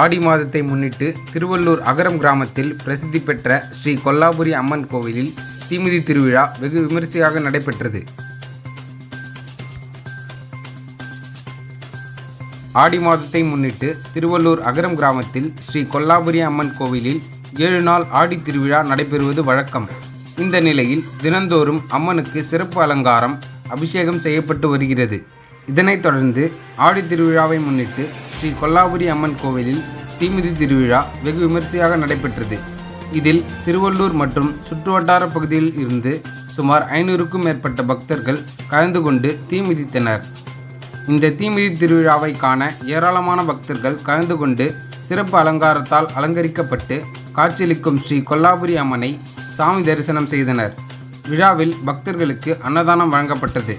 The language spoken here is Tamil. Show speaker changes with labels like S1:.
S1: ஆடி மாதத்தை முன்னிட்டு திருவள்ளூர் அகரம் கிராமத்தில் பிரசித்தி பெற்ற ஸ்ரீ கொல்லாபுரி அம்மன் கோவிலில் தீமிதி திருவிழா வெகு விமரிசையாக நடைபெற்றது. ஆடி மாதத்தை முன்னிட்டு திருவள்ளூர் அகரம் கிராமத்தில் ஸ்ரீ கொல்லாபுரி அம்மன் கோவிலில் 7 நாள் ஆடி திருவிழா நடைபெறுவது வழக்கம். இந்த நிலையில் தினந்தோறும் அம்மனுக்கு சிறப்பு அலங்காரம், அபிஷேகம் செய்யப்பட்டு வருகிறது. இதனைத் தொடர்ந்து ஆடி திருவிழாவை முன்னிட்டு ஸ்ரீ கொல்லாபுரி அம்மன் கோவிலில் தீமிதி திருவிழா வெகு விமரிசையாக நடைபெற்றது. இதில் திருவள்ளூர் மற்றும் சுற்றுவட்டார பகுதியில் இருந்து சுமார் 500க்கும் மேற்பட்ட பக்தர்கள் கலந்து கொண்டு தீ மிதித்தனர். இந்த தீமிதி திருவிழாவை காண ஏராளமான பக்தர்கள் கலந்து கொண்டு சிறப்பு அலங்காரத்தால் அலங்கரிக்கப்பட்டு காட்சியளிக்கும் ஸ்ரீ கொல்லாபுரி அம்மனை சாமி தரிசனம் செய்தனர். விழாவில் பக்தர்களுக்கு அன்னதானம் வழங்கப்பட்டது.